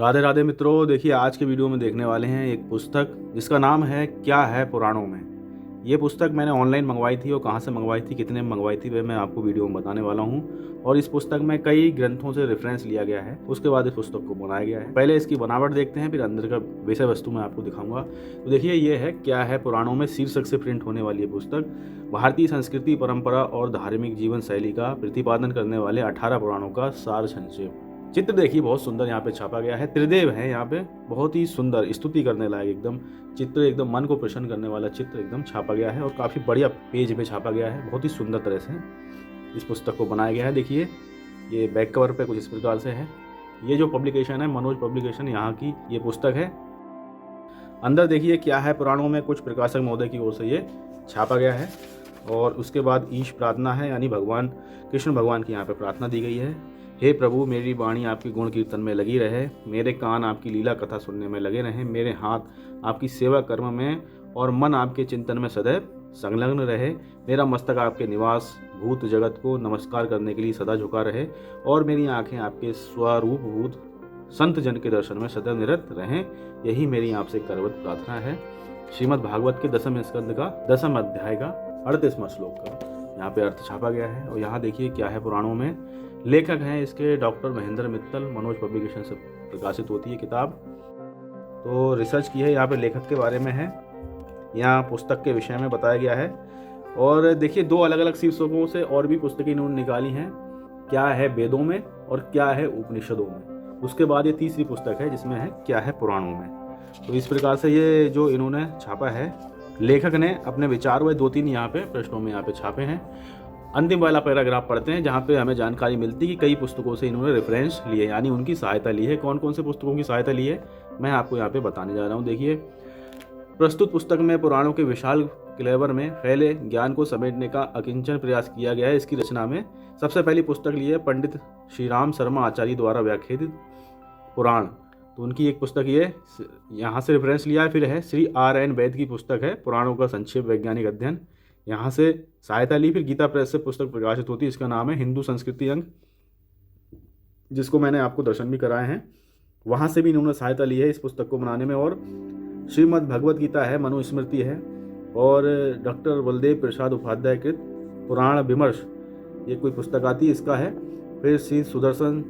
राधे राधे मित्रों, देखिए आज के वीडियो में देखने वाले हैं एक पुस्तक जिसका नाम है क्या है पुराणों में। ये पुस्तक मैंने ऑनलाइन मंगवाई थी और कहाँ से मंगवाई थी, कितने में मंगवाई थी, वह मैं आपको वीडियो में बताने वाला हूँ। और इस पुस्तक में कई ग्रंथों से रेफरेंस लिया गया है, उसके बाद इस पुस्तक को बनाया गया है। पहले इसकी बनावट देखते हैं, फिर अंदर का विषय वस्तु मैं आपको दिखाऊंगा। तो देखिए, ये है क्या है पुराणों में शीर्षक से प्रिंट होने वाली ये पुस्तक भारतीय संस्कृति, परंपरा और धार्मिक जीवन शैली का प्रतिपादन करने वाले 18 पुराणों का सार संक्षेप। चित्र देखिए बहुत सुंदर यहाँ पे छापा गया है। त्रिदेव है यहाँ पे, बहुत ही सुंदर, स्तुति करने लायक एकदम चित्र, एकदम मन को प्रसन्न करने वाला चित्र एकदम छापा गया है और काफ़ी बढ़िया पेज पे छापा गया है। बहुत ही सुंदर तरह से इस पुस्तक को बनाया गया है। देखिए ये बैक कवर पे कुछ इस प्रकार से है। ये जो पब्लिकेशन है मनोज पब्लिकेशन, यहाँ की ये पुस्तक है। अंदर देखिए क्या है पुराणों में, कुछ प्रकाशक महोदय की ओर से ये छापा गया है। और उसके बाद ईश प्रार्थना है, यानी भगवान कृष्ण भगवान की यहाँ पे प्रार्थना दी गई है। हे प्रभु, मेरी वाणी आपके गुण कीर्तन में लगी रहे, मेरे कान आपकी लीला कथा सुनने में लगे रहें, मेरे हाथ आपकी सेवा कर्म में और मन आपके चिंतन में सदैव संलग्न रहे, मेरा मस्तक आपके निवास भूत जगत को नमस्कार करने के लिए सदा झुका रहे और मेरी आंखें आपके स्वरूप भूत संत जन के दर्शन में सदैव निरत रहें। यही मेरी आपसे करवत प्रार्थना है। श्रीमद् भागवत के 10वें स्कंद का 10वें अध्याय का 38वां श्लोक का यहाँ पे अर्थ छापा गया है। और यहाँ देखिए क्या है पुराणों में, लेखक हैं इसके डॉक्टर महेंद्र मित्तल, मनोज पब्लिकेशन से प्रकाशित होती है किताब। तो रिसर्च की है यहाँ पे, लेखक के बारे में है, यहाँ पुस्तक के विषय में बताया गया है। और देखिए दो अलग अलग शीर्षकों से और भी पुस्तकें इन्होंने निकाली हैं, क्या है वेदों में और क्या है उपनिषदों में। उसके बाद ये तीसरी पुस्तक है जिसमें है क्या है पुराणों में। तो इस प्रकार से ये जो इन्होंने छापा है, लेखक ने अपने विचार व 2-3 यहाँ पे प्रश्नों में यहाँ पे छापे हैं। अंतिम वाला पैराग्राफ पढ़ते हैं जहाँ पे हमें जानकारी मिलती है कि कई पुस्तकों से इन्होंने रेफरेंस लिए, यानी उनकी सहायता ली है। कौन कौन से पुस्तकों की सहायता ली है मैं आपको यहाँ पे बताने जा रहा हूँ। देखिए, प्रस्तुत पुस्तक में पुराणों के विशाल क्लेवर में फैले ज्ञान को समेटने का अकिंचन प्रयास किया गया है। इसकी रचना में सबसे पहली पुस्तक ली है पंडित श्री राम शर्मा आचार्य द्वारा व्याख्यात पुराण। तो उनकी एक पुस्तक ये यहाँ से रेफरेंस लिया है। फिर है श्री R.N. वैद की पुस्तक है पुराणों का संक्षेप वैज्ञानिक अध्ययन, यहाँ से सहायता ली। फिर गीता प्रेस से पुस्तक प्रकाशित होती है, इसका नाम है हिंदू संस्कृति अंग, जिसको मैंने आपको दर्शन भी कराए हैं। वहाँ से भी इन्होंने सहायता ली है इस पुस्तक को बनाने में। और श्रीमद् भगवत गीता है, मनुस्मृति है, और डॉक्टर बलदेव प्रसाद उपाध्याय कृत पुराण विमर्श ये कोई पुस्तक आती है, इसका है। फिर श्री सुदर्शन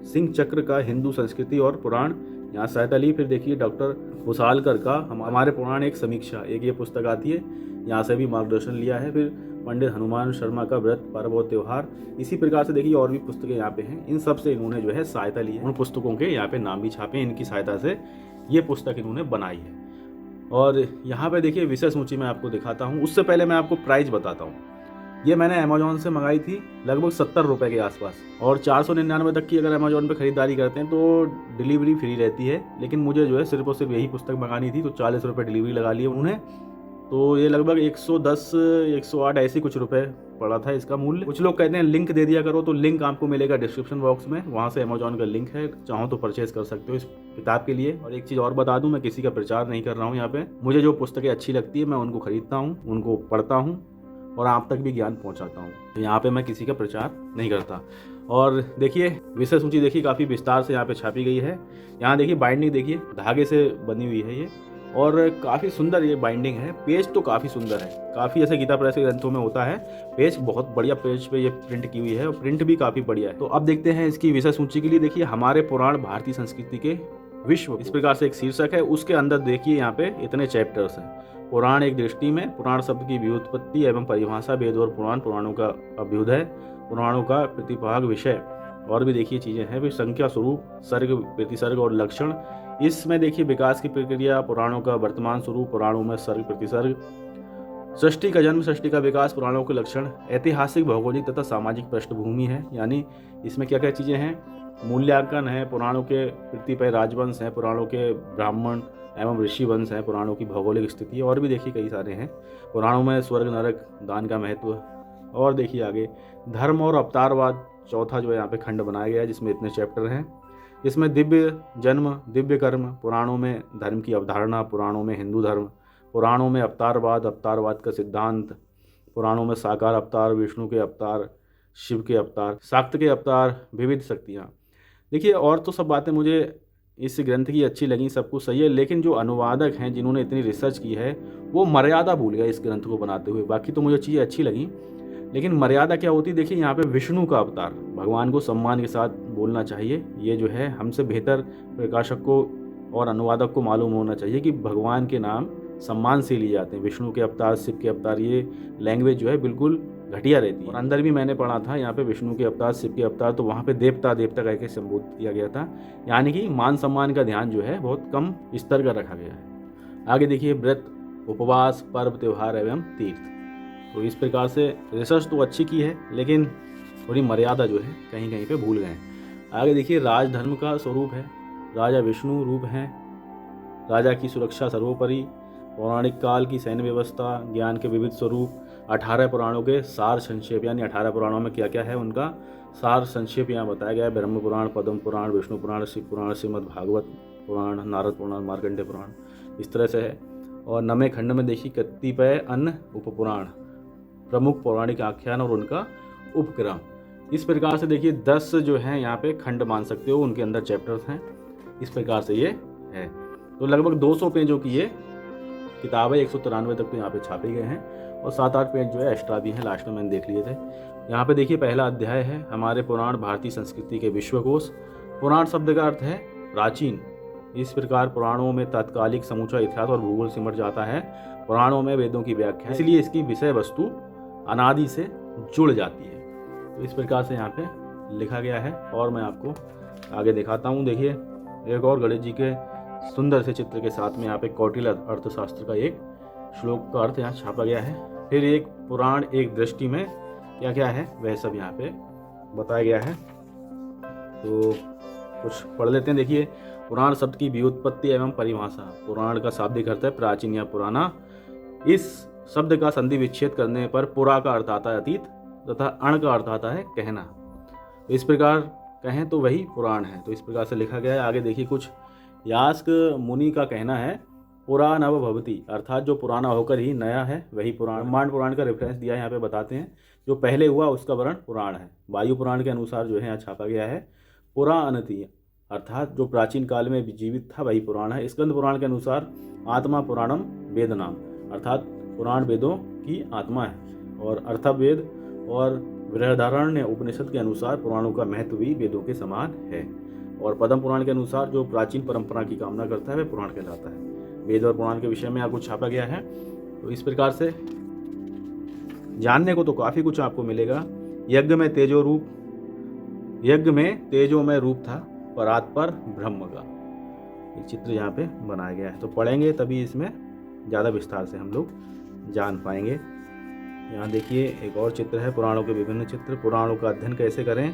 सिंह चक्र का हिंदू संस्कृति और पुराण, यहाँ सहायता ली। फिर देखिए डॉक्टर भुसालकर का हमारे पुराण एक समीक्षा, एक ये पुस्तक आती है, यहाँ से भी मार्गदर्शन लिया है। फिर पंडित हनुमान शर्मा का व्रत पर्व और त्यौहार। इसी प्रकार से देखिए और भी पुस्तकें यहाँ पे हैं, इन सब से इन्होंने जो है सहायता ली है। उन पुस्तकों के यहाँ पे नाम भी छापे हैं, इनकी सहायता से ये पुस्तक इन्होंने बनाई है। और यहाँ पे देखिए विषय सूची मैं आपको दिखाता हूँ। उससे पहले मैं आपको प्राइस बताता हूँ। ये मैंने अमेजोन से मंगाई थी लगभग 70 रुपये के आसपास, और 499 तक की अगर अमेजोन पे खरीदारी करते हैं तो डिलीवरी फ्री रहती है। लेकिन मुझे जो है सिर्फ और सिर्फ यही पुस्तक मंगानी थी, तो 40 रुपये डिलीवरी लगा लिए उन्होंने। तो ये लगभग 110-108 ऐसे कुछ रुपए पड़ा था इसका मूल्य। कुछ लोग कहते हैं लिंक दे दिया करो, तो लिंक आपको मिलेगा डिस्क्रिप्शन बॉक्स में, वहाँ से अमेजोन का लिंक है, चाहो तो परचेज कर सकते हो इस किताब के लिए। और एक चीज़ और बता दूं, मैं किसी का प्रचार नहीं कर रहा हूँ यहाँ पे। मुझे जो पुस्तकें अच्छी लगती है मैं उनको खरीदता हूँ, उनको पढ़ता हूँ और आप तक भी ज्ञान पहुँचाता हूँ। तो यहाँ पे मैं किसी का प्रचार नहीं करता। और देखिए विषय सूची देखिए काफ़ी विस्तार से यहाँ पे छापी गई है। यहाँ देखिए बाइंडिंग देखिए धागे से बनी हुई है ये, और काफ़ी सुंदर ये बाइंडिंग है। पेज तो काफ़ी सुंदर है, काफ़ी ऐसे गीता प्रेस के ग्रंथों में होता है, पेज बहुत बढ़िया पेज पे ये प्रिंट की हुई है और प्रिंट भी काफ़ी बढ़िया है। तो अब देखते हैं इसकी विषय सूची के लिए। देखिए हमारे पुराण भारतीय संस्कृति के विश्व, इस प्रकार से एक शीर्षक है। उसके अंदर देखिए यहाँ पे इतने चैप्टर्स हैं। पुराण एक दृष्टि में, पुराण शब्द की व्युत्पत्ति एवं परिभाषा, वेद और पुराण, पुराणों का अभ्युदय, पुराणों का प्रतिभाग विषय, और भी देखिए चीज़ें हैं। फिर संख्या स्वरूप, सर्ग प्रतिसर्ग और लक्षण, इसमें देखिए विकास की प्रक्रिया, पुराणों का वर्तमान स्वरूप, पुराणों में सर्ग प्रतिसर्ग, सृष्टि का जन्म, सृष्टि का विकास, पुराणों के लक्षण, ऐतिहासिक, भौगोलिक तथा सामाजिक पृष्ठभूमि है, यानी इसमें क्या क्या चीज़ें हैं। मूल्यांकन है, पुराणों के पृथ्वी पर राजवंश हैं, पुराणों के ब्राह्मण एवं ऋषि वंश हैं, पुराणों की भौगोलिक स्थिति, और भी देखिए कई सारे हैं। पुराणों में स्वर्ग नरक दान का महत्व, और देखिए आगे धर्म और अवतारवाद, चौथा जो है यहाँ पे खंड बनाया गया है जिसमें इतने चैप्टर हैं। इसमें दिव्य जन्म, दिव्य कर्म, पुराणों में धर्म की अवधारणा, पुराणों में हिंदू धर्म, पुराणों में अवतारवाद, अवतारवाद का सिद्धांत, पुराणों में साकार अवतार, विष्णु के अवतार, शिव के अवतार, शाक्त के अवतार, विविध शक्तियाँ। देखिए और तो सब बातें मुझे इस ग्रंथ की अच्छी लगी, सब कुछ सही है, लेकिन जो अनुवादक हैं जिन्होंने इतनी रिसर्च की है वो मर्यादा भूल गए इस ग्रंथ को बनाते हुए। बाकी तो मुझे चीज़ें अच्छी लगी, लेकिन मर्यादा क्या होती है, देखिए यहाँ पे विष्णु का अवतार, भगवान को सम्मान के साथ बोलना चाहिए। ये जो है हमसे बेहतर प्रकाशक को और अनुवादक को मालूम होना चाहिए कि भगवान के नाम सम्मान से लिए जाते हैं। विष्णु के अवतार, शिव के अवतार, ये लैंग्वेज जो है बिल्कुल घटिया रहती है। और अंदर भी मैंने पढ़ा था यहाँ पे विष्णु के अवतार, शिव के अवतार, तो वहाँ पे देवता देवता कह के संबोधित किया गया था, यानी कि मान सम्मान का ध्यान जो है बहुत कम स्तर का रखा गया है। आगे देखिए, व्रत, उपवास, पर्व, त्योहार एवं तीर्थ। तो इस प्रकार से रिसर्च तो अच्छी की है, लेकिन थोड़ी मर्यादा जो है कहीं कहीं पे भूल गए हैं। आगे देखिए, राजधर्म का स्वरूप है, राजा विष्णु रूप हैं, राजा की सुरक्षा सर्वोपरि, पौराणिक काल की सैन्य व्यवस्था, ज्ञान के विविध स्वरूप, 18 पुराणों के सार संक्षेप, यानी 18 पुराणों में क्या क्या है उनका सार संक्षेप यहाँ बताया गया है। ब्रह्म पुराण, पद्म पुराण, विष्णु पुराण, शिव पुराण, श्रीमद् भागवत पुराण, नारद पुराण, मार्कंडेय पुराण, इस तरह से है। और 9वें खंड में देखिए कतिपय अन्य उपपुराण, प्रमुख पौराणिक आख्यान और उनका उपक्रम। इस प्रकार से देखिए 10 जो हैं यहाँ पे खंड मान सकते हो, उनके अंदर चैप्टर्स हैं। इस प्रकार से ये है। तो लगभग 200 पेजों की ये किताब है, 193 तक तो यहाँ पे छापे गए हैं, और 7-8 पेज जो है एक्स्ट्रा भी हैं, लास्ट में मैंने देख लिए थे। यहाँ पे देखिए पहला अध्याय है हमारे पुराण भारतीय संस्कृति के विश्वकोश। पुराण शब्द का अर्थ है प्राचीन। इस प्रकार पुराणों में तात्कालिक समूचा इतिहास और भूगोल सिमट जाता है। पुराणों में वेदों की व्याख्या, इसलिए इसकी विषय वस्तु अनादि से जुड़ जाती है। तो इस प्रकार से यहाँ पे लिखा गया है, और मैं आपको आगे दिखाता हूँ। देखिए, एक और गणेश जी के सुंदर से चित्र के साथ में यहाँ पे कौटिल्य अर्थशास्त्र का एक श्लोक का अर्थ यहाँ छापा गया है। फिर एक पुराण एक दृष्टि में क्या क्या है वह सब यहाँ पे बताया गया है। तो कुछ पढ़ लेते हैं। देखिए, पुराण शब्द की व्युत्पत्ति एवं परिभाषा। पुराण का शाब्दिक अर्थ है प्राचीन या पुराना। इस शब्द का संधि विच्छेद करने पर पुरा का अर्थ आता है अतीत, तथा अण का अर्थ आता है कहना। तो इस प्रकार कहें तो वही पुराण है। तो इस प्रकार से लिखा गया है। आगे देखिए, कुछ यास्क मुनि का कहना है पुरा नव भवति, अर्थात जो पुराना होकर ही नया है वही पुराण। ब्रह्मांड पुराण का रेफरेंस दिया है, यहाँ पे बताते हैं जो पहले हुआ उसका वर्ण पुराण है। वायु पुराण के अनुसार जो है यहाँ छापा गया है पुरा अनति, अर्थात जो प्राचीन काल में जीवित था वही पुराण है। स्कंद पुराण के अनुसार आत्मा पुराणम वेद नाम, अर्थात पुराण वेदों की आत्मा है। और अर्थवेद और बृहदारण्य उपनिषद के अनुसार पुराणों का महत्व भी वेदों के समान है। और पद्म पुराण के अनुसार जो प्राचीन परंपरा की कामना करता है वह पुराण कहलाता है। वेद और पुराण के विषय में यहाँ कुछ छापा गया है। तो इस प्रकार से जानने को तो काफ़ी कुछ आपको मिलेगा। यज्ञ में तेजो रूप, यज्ञ में तेजो में रूप था परात्पर ब्रह्म का, एक चित्र यहाँ पे बनाया गया है। तो पढ़ेंगे तभी इसमें ज़्यादा विस्तार से हम लोग जान पाएंगे। यहाँ देखिए एक और चित्र है, पुराणों के विभिन्न चित्र। पुराणों का अध्ययन कैसे करें,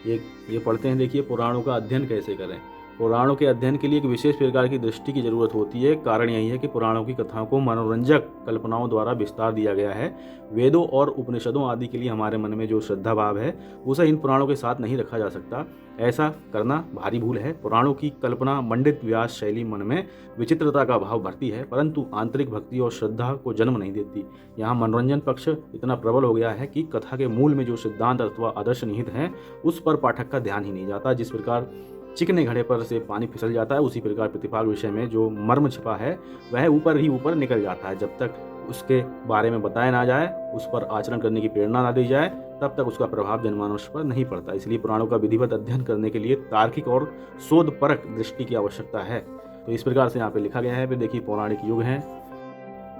ये पढ़ते हैं। देखिए, पुराणों का अध्ययन कैसे करें। पुराणों के अध्ययन के लिए एक विशेष प्रकार की दृष्टि की जरूरत होती है। कारण यही है कि पुराणों की कथाओं को मनोरंजक कल्पनाओं द्वारा विस्तार दिया गया है। वेदों और उपनिषदों आदि के लिए हमारे मन में जो श्रद्धा भाव है उसे इन पुराणों के साथ नहीं रखा जा सकता। ऐसा करना भारी भूल है। पुराणों की कल्पना मंडित व्यास शैली मन में विचित्रता का भाव भरती है, परंतु आंतरिक भक्ति और श्रद्धा को जन्म नहीं देती। यहाँ मनोरंजन पक्ष इतना प्रबल हो गया है कि कथा के मूल में जो सिद्धांत अथवा आदर्श निहित हैं उस पर पाठक का ध्यान ही नहीं जाता। जिस प्रकार चिकने घड़े पर से पानी फिसल जाता है, उसी प्रकार प्रतिपाल विषय में जो मर्म छिपा है वह ऊपर ही ऊपर निकल जाता है। जब तक उसके बारे में बताया ना जाए, उस पर आचरण करने की प्रेरणा ना दी जाए, तब तक उसका प्रभाव जनमानस पर नहीं पड़ता। इसलिए पुराणों का विधिवत अध्ययन करने के लिए तार्किक और शोधपरक दृष्टि की आवश्यकता है। तो इस प्रकार से यहाँ पे लिखा गया है। फिर देखिए, पौराणिक युग है,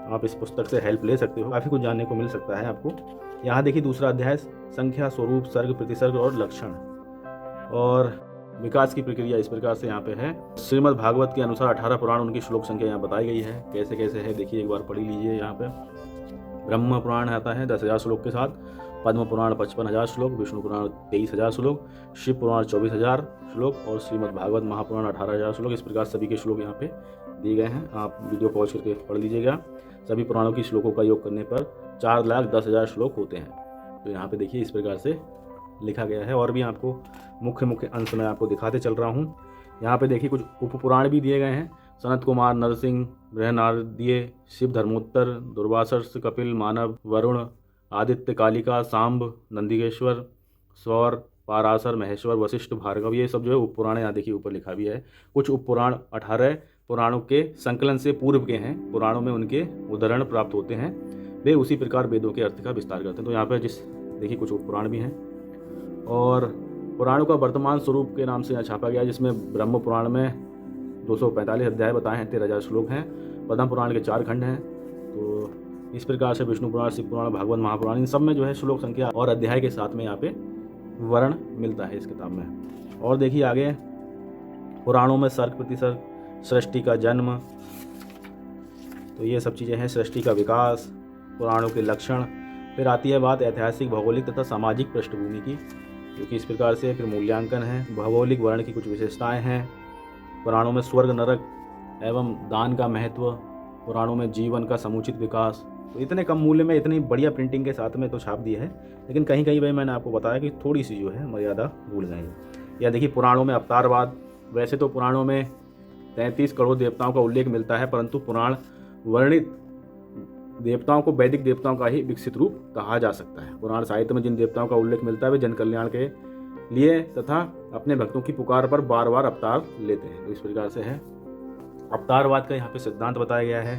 आप इस पुस्तक से हेल्प ले सकते हो, काफ़ी कुछ जानने को मिल सकता है आपको। यहाँ देखिए दूसरा अध्याय, संख्या, स्वरूप, सर्ग, प्रतिसर्ग और लक्षण और विकास की प्रक्रिया। इस प्रकार से यहाँ पे है। श्रीमद् भागवत के अनुसार 18 पुराण, उनकी श्लोक संख्या यहाँ बताई गई है। कैसे कैसे है देखिए, एक बार पढ़ लीजिए। यहाँ पे ब्रह्म पुराण आता है 10,000 श्लोक के साथ, पद्म पुराण 55,000 श्लोक, विष्णु पुराण 23,000 श्लोक, शिव पुराण 24,000 श्लोक और श्रीमद् भागवत महापुराण 18,000 श्लोक। इस प्रकार सभी के श्लोक यहाँ पे दिए गए हैं। आप वीडियो पॉज करके पढ़ लीजिएगा। सभी पुराणों की श्लोकों का योग करने पर 4,10,000 श्लोक होते हैं। तो यहाँ पे देखिए इस प्रकार से लिखा गया है। और भी आपको मुख्य अंश में आपको दिखाते चल रहा हूँ। यहाँ पे देखिए कुछ उपपुराण भी दिए गए हैं। सनत कुमार, नरसिंह, बृहनारदीय, शिव धर्मोत्तर, दुर्वासर्स, कपिल, मानव, वरुण, आदित्य, कालिका, सांब, नंदिकेश्वर, स्वर, पाराशर, महेश्वर, वशिष्ठ, भार्गव, ये सब जो है उपपुराण यहाँ देखिए ऊपर लिखा भी है। कुछ उपपुराण 18 पुराणों के संकलन से पूर्व के हैं, पुराणों में उनके उदाहरण प्राप्त होते हैं, वे उसी प्रकार वेदों के अर्थ का विस्तार करते हैं। तो यहाँ पर देखिए कुछ उपपुराण भी हैं और पुराणों का वर्तमान स्वरूप के नाम से यहाँ छापा गया है, जिसमें ब्रह्म पुराण में 245 अध्याय बताए हैं, 13,000 श्लोक हैं। पद्म पुराण के 4 खंड हैं। तो इस प्रकार से विष्णु पुराण, शिव पुराण, भागवत, महापुराण, इन सब में जो है श्लोक संख्या और अध्याय के साथ में यहाँ पे वर्ण मिलता है इस किताब में। और देखिए आगे पुराणों में सर्ग प्रतिसर्ग, सृष्टि का जन्म, तो ये सब चीज़ें हैं, सृष्टि का विकास, पुराणों के लक्षण। फिर आती है बात ऐतिहासिक, भौगोलिक तथा सामाजिक पृष्ठभूमि की, क्योंकि इस प्रकार से फिर मूल्यांकन है। भौगोलिक वर्ण की कुछ विशेषताएं हैं, पुराणों में स्वर्ग नरक एवं दान का महत्व, पुराणों में जीवन का समुचित विकास। तो इतने कम मूल्य में इतनी बढ़िया प्रिंटिंग के साथ में तो छाप दी है, लेकिन कहीं कहीं भाई मैंने आपको बताया कि थोड़ी सी जो है मर्यादा भूल गए हैं। या देखिए पुराणों में अवतारवाद, वैसे तो पुराणों में 33 करोड़ देवताओं का उल्लेख मिलता है, परंतु पुराण वर्णित देवताओं को वैदिक देवताओं का ही विकसित रूप कहा जा सकता है। पुराण साहित्य में जिन देवताओं का उल्लेख मिलता है वे जन कल्याण के लिए तथा अपने भक्तों की पुकार पर बार बार अवतार लेते हैं। तो इस प्रकार से है, अवतारवाद का यहाँ पे सिद्धांत बताया गया है।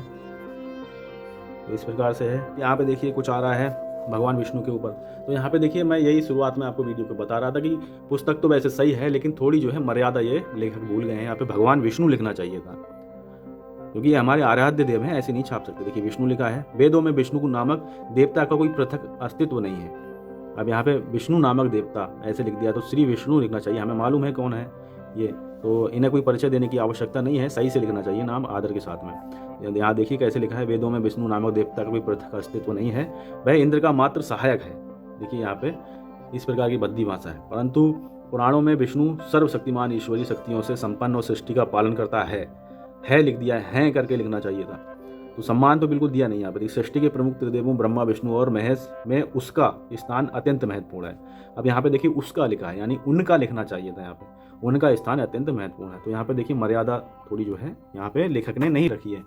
तो इस प्रकार से है, यहाँ पे देखिए कुछ आ रहा है भगवान विष्णु के ऊपर। तो यहाँ पे देखिए मैं यही शुरुआत में आपको वीडियो पे बता रहा था कि पुस्तक तो वैसे सही है, लेकिन थोड़ी जो है मर्यादा ये लेखक भूल गए हैं। यहाँ पे भगवान विष्णु लिखना चाहिए था, क्योंकि ये हमारे आराध्य देव हैं, ऐसे नहीं छाप सकते। देखिए विष्णु लिखा है, वेदों में विष्णु नामक देवता का कोई पृथक अस्तित्व नहीं है। अब यहाँ पे विष्णु नामक देवता ऐसे लिख दिया, तो श्री विष्णु लिखना चाहिए। हमें मालूम है कौन है ये, तो इन्हें कोई परिचय देने की आवश्यकता नहीं है, सही से लिखना चाहिए नाम आदर के साथ में। यहाँ देखिए कैसे लिखा है, वेदों में विष्णु नामक देवता का कोई पृथक अस्तित्व नहीं है, वह इंद्र का मात्र सहायक है। देखिए यहाँ पे इस प्रकार की भद्दी भाषा है। परंतु पुराणों में विष्णु सर्वशक्तिमान ईश्वरीय शक्तियों से संपन्न और सृष्टि का पालन करता है लिख दिया है करके लिखना चाहिए था। तो सम्मान तो बिल्कुल दिया नहीं यहाँ पर। सृष्टि के प्रमुख त्रिदेवों ब्रह्मा, विष्णु और महेश में उसका स्थान अत्यंत महत्वपूर्ण है। अब यहाँ पे देखिए उसका लिखा है, यानी उनका लिखना चाहिए था। यहाँ पे उनका स्थान अत्यंत महत्वपूर्ण है। तो यहाँ पे देखिए मर्यादा थोड़ी जो है यहाँ पे लेखक ने नहीं रखी है।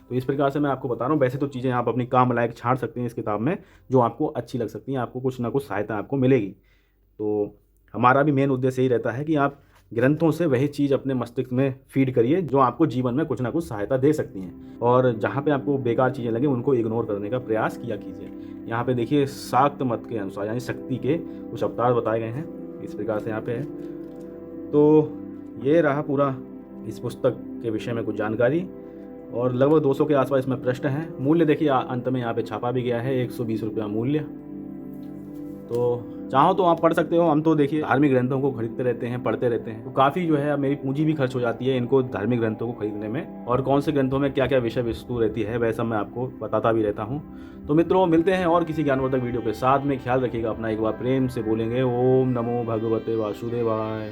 तो इस प्रकार से मैं आपको बता रहा हूँ। वैसे तो चीज़ें आप अपनी काम लायक छाड़ सकते हैं इस किताब में, जो आपको अच्छी लग सकती हैं, आपको कुछ ना कुछ सहायता आपको मिलेगी। तो हमारा भी मेन उद्देश्य यही रहता है कि आप ग्रंथों से वही चीज़ अपने मस्तिष्क में फीड करिए जो आपको जीवन में कुछ ना कुछ सहायता दे सकती हैं, और जहाँ पे आपको बेकार चीज़ें लगे उनको इग्नोर करने का प्रयास किया कीजिए। यहाँ पे देखिए शाक्त मत के अनुसार यानी शक्ति के कुछ अवतार बताए गए हैं, इस प्रकार से यहाँ पे है। तो ये रहा पूरा इस पुस्तक के विषय में कुछ जानकारी, और लगभग 200 के आसपास इसमें प्रश्न हैं। मूल्य देखिए अंत में यहाँ पे छापा भी गया है, 120 रुपया मूल्य। तो चाहो तो आप पढ़ सकते हो। हम तो देखिए धार्मिक ग्रंथों को खरीदते रहते हैं, पढ़ते रहते हैं, तो काफ़ी जो है मेरी पूंजी भी खर्च हो जाती है इनको धार्मिक ग्रंथों को खरीदने में, और कौन से ग्रंथों में क्या क्या विषय वस्तु रहती है वैसा मैं आपको बताता भी रहता हूँ। तो मित्रों मिलते हैं और किसी ज्ञानवर्धक वीडियो के साथ में। ख्याल रखिएगा अपना, एक बार प्रेम से बोलेंगे ओम नमो भगवते वासुदेवाय।